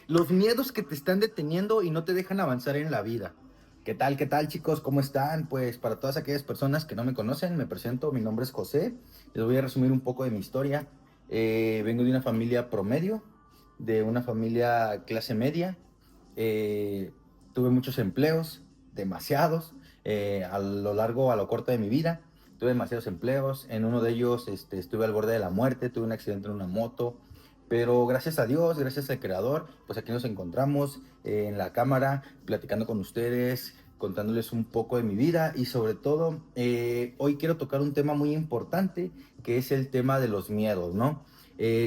Los miedos que te están deteniendo y no te dejan avanzar en la vida. Qué tal chicos? ¿Cómo están? Pues para todas aquellas personas que no me conocen, me presento, mi nombre es José. Les voy a resumir un poco de mi historia. Vengo de una familia promedio, de una familia clase media. Eh, Tuve muchos empleos, demasiados, a lo corto de mi vida. Tuve demasiados empleos. En uno de ellos estuve al borde de la muerte, tuve un accidente en una moto. Pero gracias a Dios, gracias al Creador, pues aquí nos encontramos en la cámara, platicando con ustedes, contándoles un poco de mi vida y sobre todo, hoy quiero tocar un tema muy importante, que es el tema de los miedos, ¿no?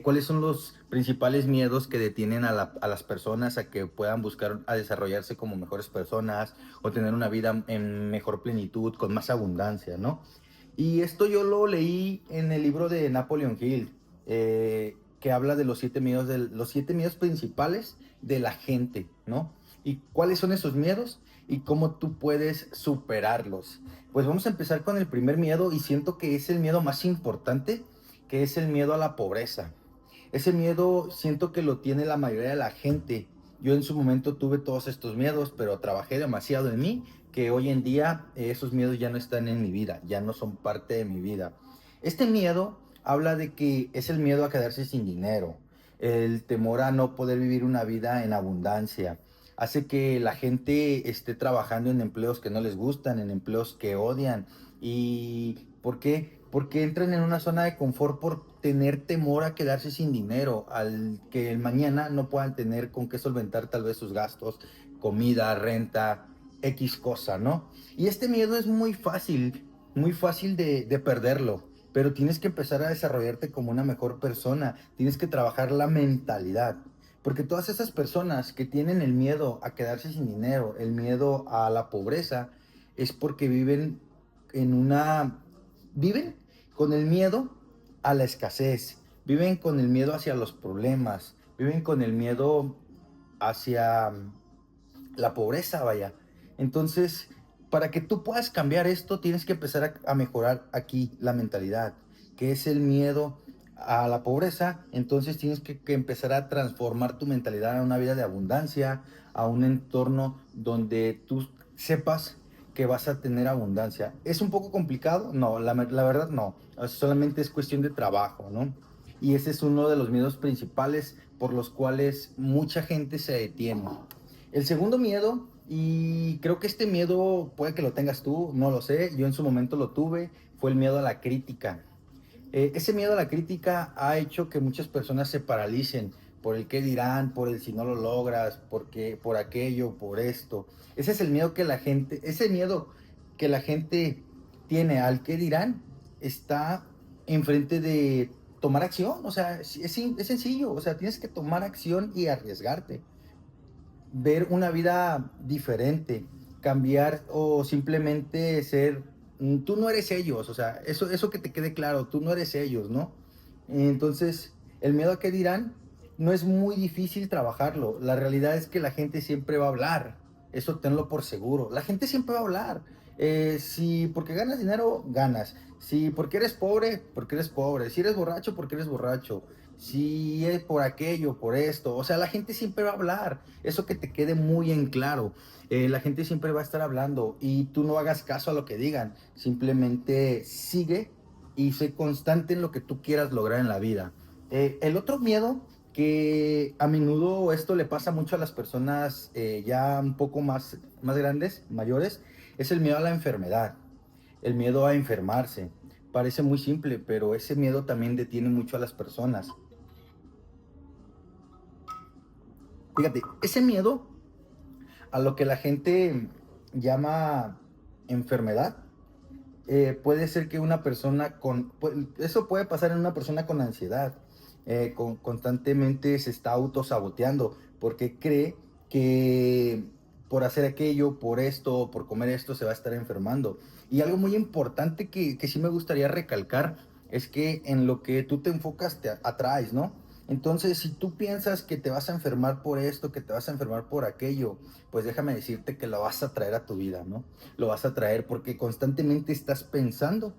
¿Cuáles son los principales miedos que detienen a las personas a que puedan buscar a desarrollarse como mejores personas o tener una vida en mejor plenitud, con más abundancia, ¿no? Y esto yo lo leí en el libro de Napoleon Hill, que habla de los 7 miedos principales de la gente, ¿no? ¿Y cuáles son esos miedos? Y cómo tú puedes superarlos. Pues vamos a empezar con el primer miedo y siento que es el miedo más importante, que es el miedo a la pobreza. Ese miedo siento que lo tiene la mayoría de la gente. Yo en su momento tuve todos estos miedos, pero trabajé demasiado en mí, que hoy en día esos miedos ya no están en mi vida, ya no son parte de mi vida. Este miedo habla de que es el miedo a quedarse sin dinero, el temor a no poder vivir una vida en abundancia. Hace que la gente esté trabajando en empleos que no les gustan, en empleos que odian. ¿Y por qué? Porque entran en una zona de confort por tener temor a quedarse sin dinero, al que el mañana no puedan tener con qué solventar tal vez sus gastos, comida, renta, X cosa, ¿no? Y este miedo es muy fácil de perderlo, pero tienes que empezar a desarrollarte como una mejor persona, tienes que trabajar la mentalidad. Porque todas esas personas que tienen el miedo a quedarse sin dinero, el miedo a la pobreza, es porque en una... viven con el miedo a la escasez, viven con el miedo hacia los problemas, viven con el miedo hacia la pobreza, vaya. Entonces, para que tú puedas cambiar esto, tienes que empezar a mejorar aquí la mentalidad, que es el miedo a la pobreza. Entonces tienes que empezar a transformar tu mentalidad a una vida de abundancia, a un entorno donde tú sepas que vas a tener abundancia. ¿Es un poco complicado? No, la verdad no. Solamente es cuestión de trabajo, ¿no? Y ese es uno de los miedos principales por los cuales mucha gente se detiene. El segundo miedo, y creo que este miedo puede que lo tengas tú, no lo sé, yo en su momento lo tuve, fue el miedo a la crítica. Ese miedo a la crítica ha hecho que muchas personas se paralicen por el qué dirán, por el si no lo logras, porque, por aquello, por esto. Ese es el miedo que la gente, ese miedo que la gente tiene al qué dirán, está enfrente de tomar acción. O sea, es sencillo, o sea, tienes que tomar acción y arriesgarte, ver una vida diferente, cambiar o simplemente ser, tú no eres ellos, o sea, eso que te quede claro, tú no eres ellos, ¿no? Entonces, el miedo a qué dirán no es muy difícil trabajarlo. La realidad es que la gente siempre va a hablar, eso tenlo por seguro. La gente siempre va a hablar. Si porque ganas dinero, ganas. Si porque eres pobre, porque eres pobre. Si eres borracho, porque eres borracho. Si es por aquello, por esto. O sea, la gente siempre va a hablar. Eso que te quede muy en claro. La gente siempre va a estar hablando y tú no hagas caso a lo que digan. Simplemente sigue y sé constante en lo que tú quieras lograr en la vida. El otro miedo, que a menudo esto le pasa mucho a las personas ya un poco más grandes, mayores, es el miedo a la enfermedad, el miedo a enfermarse. Parece muy simple, pero ese miedo también detiene mucho a las personas. Fíjate, ese miedo a lo que la gente llama enfermedad, puede ser que una persona eso puede pasar en una persona con ansiedad, constantemente se está autosaboteando porque cree que por hacer aquello, por esto, por comer esto, se va a estar enfermando. Y algo muy importante que sí me gustaría recalcar es que en lo que tú te enfocas te atraes, ¿no? Entonces, si tú piensas que te vas a enfermar por esto, que te vas a enfermar por aquello, pues déjame decirte que lo vas a traer a tu vida, ¿no? Lo vas a traer porque constantemente estás pensando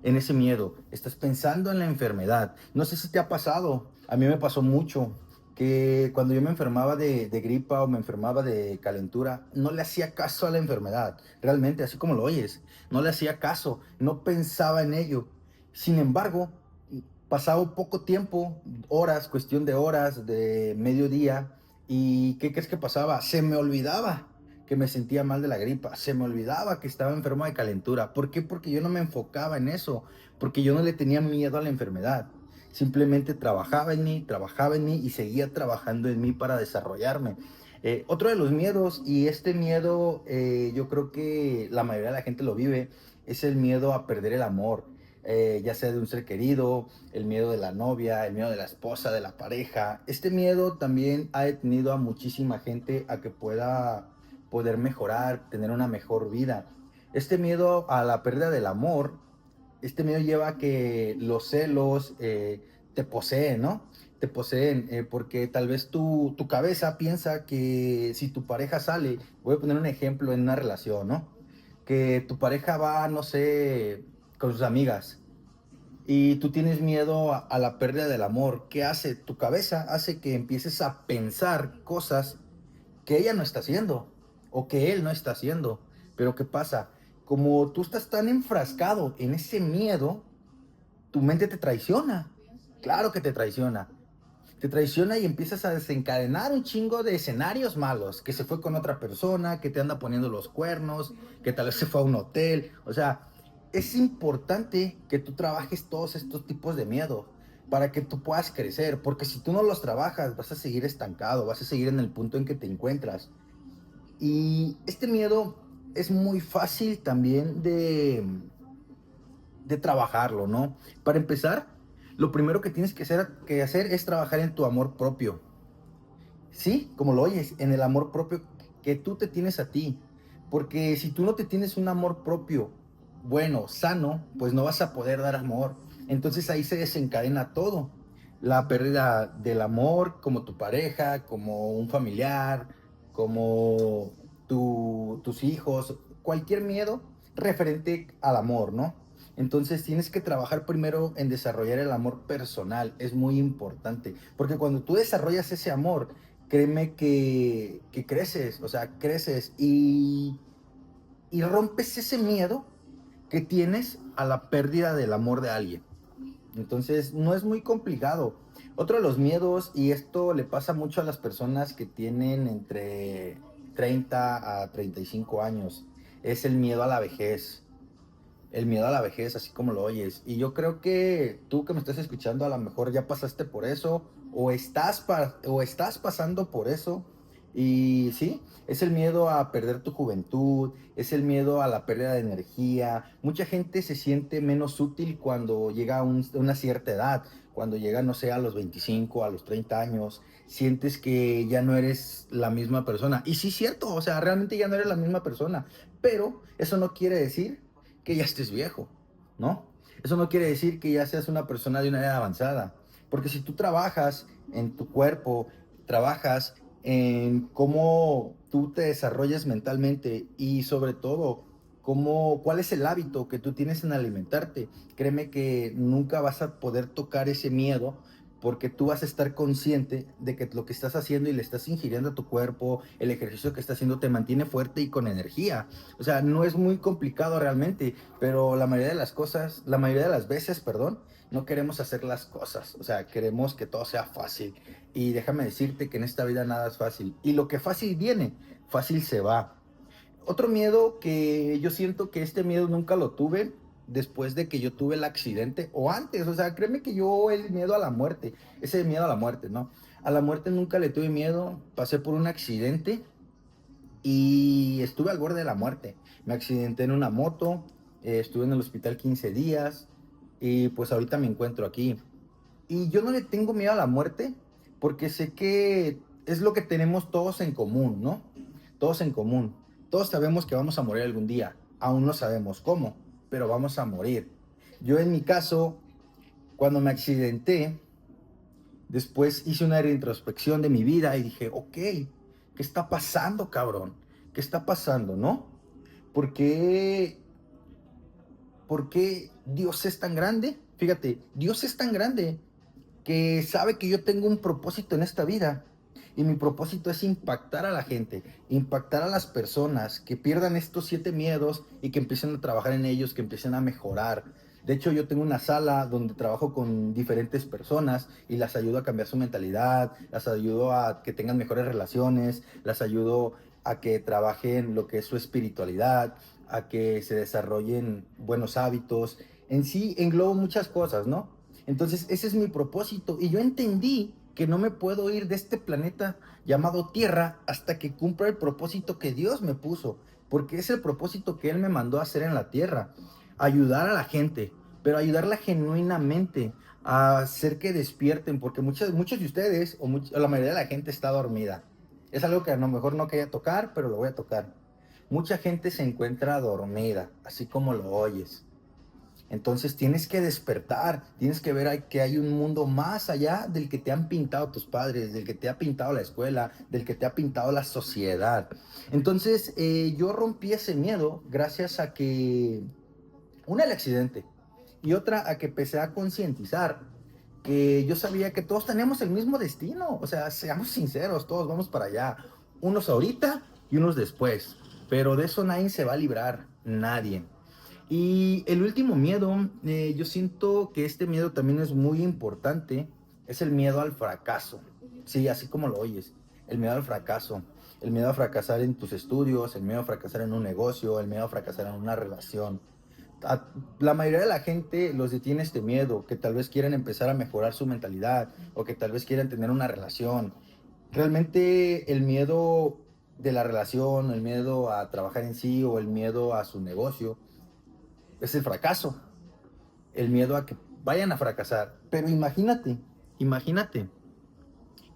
en ese miedo, estás pensando en la enfermedad. No sé si te ha pasado, a mí me pasó mucho que cuando yo me enfermaba de gripa o me enfermaba de calentura, no le hacía caso a la enfermedad, realmente, así como lo oyes, no le hacía caso, no pensaba en ello. Sin embargo, pasaba un poco tiempo, horas, cuestión de horas, de mediodía, y ¿qué crees que pasaba? Se me olvidaba que me sentía mal de la gripa, se me olvidaba que estaba enfermo de calentura. ¿Por qué? Porque yo no me enfocaba en eso, porque yo no le tenía miedo a la enfermedad. Simplemente trabajaba en mí y seguía trabajando en mí para desarrollarme. Otro de los miedos, y este miedo yo creo que la mayoría de la gente lo vive, es el miedo a perder el amor, ya sea de un ser querido, el miedo de la novia, el miedo de la esposa, de la pareja. Este miedo también ha detenido a muchísima gente a que pueda poder mejorar, tener una mejor vida. Este miedo a la pérdida del amor, este miedo lleva a que los celos te poseen, ¿no? Te poseen porque tal vez tu cabeza piensa que si tu pareja sale, voy a poner un ejemplo en una relación, ¿no? Que tu pareja va, no sé, con sus amigas y tú tienes miedo a la pérdida del amor. ¿Qué hace? Tu cabeza hace que empieces a pensar cosas que ella no está haciendo o que él no está haciendo. Pero ¿qué pasa? Como tú estás tan enfrascado en ese miedo, tu mente te traiciona. Claro que te traiciona. Te traiciona y empiezas a desencadenar un chingo de escenarios malos, que se fue con otra persona, que te anda poniendo los cuernos, que tal vez se fue a un hotel. O sea, es importante que tú trabajes todos estos tipos de miedo para que tú puedas crecer, porque si tú no los trabajas, vas a seguir estancado, vas a seguir en el punto en que te encuentras. Y este miedo es muy fácil también de trabajarlo, ¿no? Para empezar, lo primero que tienes que hacer es trabajar en tu amor propio. Sí, como lo oyes, en el amor propio que tú te tienes a ti. Porque si tú no te tienes un amor propio bueno, sano, pues no vas a poder dar amor. Entonces ahí se desencadena todo. La pérdida del amor, como tu pareja, como un familiar, como tus hijos, cualquier miedo referente al amor, ¿no? Entonces tienes que trabajar primero en desarrollar el amor personal, es muy importante, porque cuando tú desarrollas ese amor, créeme que creces, o sea, creces y rompes ese miedo que tienes a la pérdida del amor de alguien. Entonces, no es muy complicado. Otro de los miedos, y esto le pasa mucho a las personas que tienen entre 30 a 35 años, es el miedo a la vejez. El miedo a la vejez, así como lo oyes. Y yo creo que tú que me estás escuchando, a lo mejor ya pasaste por eso, o estás pasando por eso. Y sí, es el miedo a perder tu juventud, es el miedo a la pérdida de energía. Mucha gente se siente menos útil cuando llega una cierta edad, cuando llega, no sé, a los 25, a los 30 años, sientes que ya no eres la misma persona. Y sí, es cierto, o sea, realmente ya no eres la misma persona, pero eso no quiere decir que ya estés viejo, ¿no? Eso no quiere decir que ya seas una persona de una edad avanzada, porque si tú trabajas en tu cuerpo, trabajas en cómo tú te desarrollas mentalmente y sobre todo cuál es el hábito que tú tienes en alimentarte, créeme que nunca vas a poder tocar ese miedo porque tú vas a estar consciente de que lo que estás haciendo y le estás ingiriendo a tu cuerpo, el ejercicio que estás haciendo te mantiene fuerte y con energía. O sea, no es muy complicado realmente, pero la mayoría de las cosas, la mayoría de las veces, perdón, no queremos hacer las cosas. O sea, queremos que todo sea fácil. Y déjame decirte que en esta vida nada es fácil. Y lo que fácil viene, fácil se va. Otro miedo que yo siento que este miedo nunca lo tuve después de que yo tuve el accidente o antes, o sea, créeme que yo el miedo a la muerte, ese miedo a la muerte, ¿no? A la muerte nunca le tuve miedo, pasé por un accidente y estuve al borde de la muerte. Me accidenté en una moto, estuve en el hospital 15 días y pues ahorita me encuentro aquí. Y yo no le tengo miedo a la muerte porque sé que es lo que tenemos todos en común, ¿no? Todos en común. Todos sabemos que vamos a morir algún día. Aún no sabemos cómo, pero vamos a morir. Yo en mi caso, cuando me accidenté, después hice una reintrospección de mi vida y dije, ok, ¿qué está pasando, cabrón? ¿Qué está pasando, no? ¿Por qué, ¿Por qué Dios es tan grande? Fíjate, Dios es tan grande que sabe que yo tengo un propósito en esta vida. Y mi propósito es impactar a la gente, impactar a las personas, que pierdan estos 7 miedos y que empiecen a trabajar en ellos, que empiecen a mejorar. De hecho, yo tengo una sala donde trabajo con diferentes personas y las ayudo a cambiar su mentalidad, las ayudo a que tengan mejores relaciones, las ayudo a que trabajen lo que es su espiritualidad, a que se desarrollen buenos hábitos. En sí, englobo muchas cosas, ¿no? Entonces, ese es mi propósito. Y yo entendí que no me puedo ir de este planeta llamado Tierra hasta que cumpla el propósito que Dios me puso. Porque es el propósito que Él me mandó a hacer en la Tierra. Ayudar a la gente, pero ayudarla genuinamente, a hacer que despierten, porque muchos de ustedes, o la mayoría de la gente está dormida. Es algo que a lo mejor no quería tocar, pero lo voy a tocar. Mucha gente se encuentra dormida, así como lo oyes. Entonces tienes que despertar, tienes que ver que hay un mundo más allá del que te han pintado tus padres, del que te ha pintado la escuela, del que te ha pintado la sociedad. Entonces yo rompí ese miedo gracias a que, una, el accidente, y otra a que empecé a concientizar que yo sabía que todos teníamos el mismo destino. O sea, seamos sinceros, todos vamos para allá. Unos ahorita y unos después. Pero de eso nadie se va a librar, nadie. Y el último miedo, yo siento que este miedo también es muy importante, es el miedo al fracaso. Sí, así como lo oyes, el miedo al fracaso, el miedo a fracasar en tus estudios, el miedo a fracasar en un negocio, el miedo a fracasar en una relación. La mayoría de la gente los detiene este miedo, que tal vez quieran empezar a mejorar su mentalidad o que tal vez quieran tener una relación. Realmente el miedo de la relación, el miedo a trabajar en sí o el miedo a su negocio es el fracaso, el miedo a que vayan a fracasar. Pero imagínate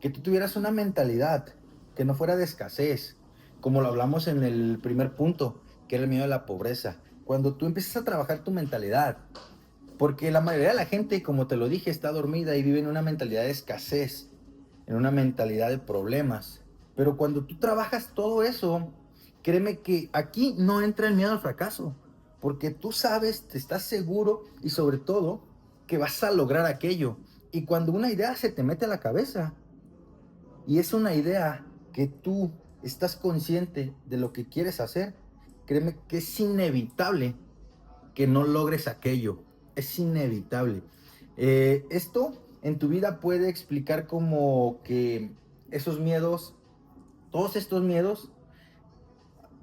que tú tuvieras una mentalidad que no fuera de escasez, como lo hablamos en el primer punto, que era el miedo a la pobreza. Cuando tú empiezas a trabajar tu mentalidad, porque la mayoría de la gente, como te lo dije, está dormida y vive en una mentalidad de escasez, en una mentalidad de problemas. Pero cuando tú trabajas todo eso, créeme que aquí no entra el miedo al fracaso, porque tú sabes, te estás seguro y sobre todo que vas a lograr aquello. Y cuando una idea se te mete a la cabeza y es una idea que tú estás consciente de lo que quieres hacer, créeme que es inevitable que no logres aquello. Es inevitable. Esto en tu vida puede explicar como que esos miedos, todos estos miedos,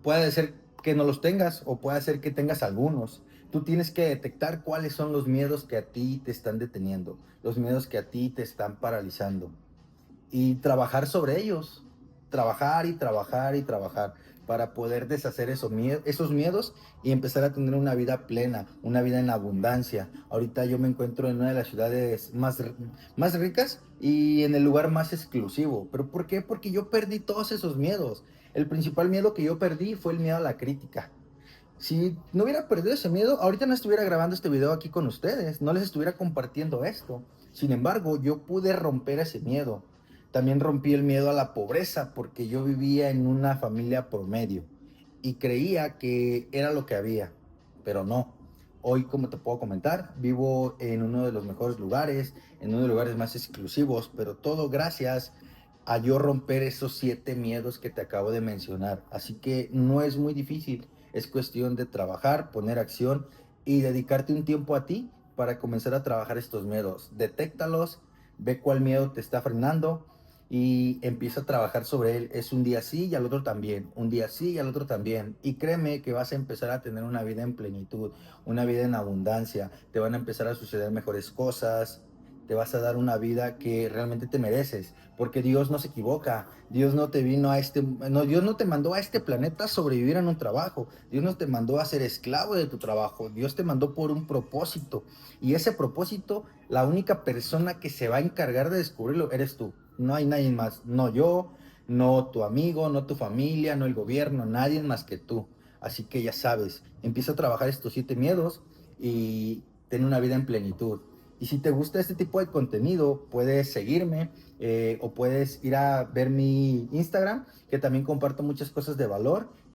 puede ser que no los tengas o puede ser que tengas algunos. Tú tienes que detectar cuáles son los miedos que a ti te están deteniendo, los miedos que a ti te están paralizando y trabajar sobre ellos, trabajar y trabajar y trabajar para poder deshacer esos miedos y empezar a tener una vida plena, una vida en abundancia. Ahorita yo me encuentro en una de las ciudades más ricas y en el lugar más exclusivo. ¿Pero por qué? Porque yo perdí todos esos miedos. El principal miedo que yo perdí fue el miedo a la crítica. Si no hubiera perdido ese miedo, ahorita no estuviera grabando este video aquí con ustedes, no les estuviera compartiendo esto. Sin embargo, yo pude romper ese miedo. También rompí el miedo a la pobreza porque yo vivía en una familia promedio y creía que era lo que había, pero no. Hoy, como te puedo comentar, vivo en uno de los mejores lugares, en uno de los lugares más exclusivos, pero todo gracias a yo romper esos 7 miedos que te acabo de mencionar. Así que no es muy difícil. Es cuestión de trabajar, poner acción y dedicarte un tiempo a ti para comenzar a trabajar estos miedos. Detéctalos, ve cuál miedo te está frenando y empieza a trabajar sobre él. Es un día sí y al otro también, un día sí y al otro también. Y créeme que vas a empezar a tener una vida en plenitud, una vida en abundancia. Te van a empezar a suceder mejores cosas. Te vas a dar una vida que realmente te mereces, porque Dios no se equivoca. Dios no te vino a no, Dios no te mandó a este planeta a sobrevivir en un trabajo. Dios no te mandó a ser esclavo de tu trabajo. Dios te mandó por un propósito. Y ese propósito, la única persona que se va a encargar de descubrirlo eres tú. No hay nadie más. No yo, no tu amigo, no tu familia, no el gobierno, nadie más que tú. Así que ya sabes, empieza a trabajar estos 7 miedos y ten una vida en plenitud. Y si te gusta este tipo de contenido, puedes seguirme o puedes ir a ver mi Instagram, que también comparto muchas cosas de valor.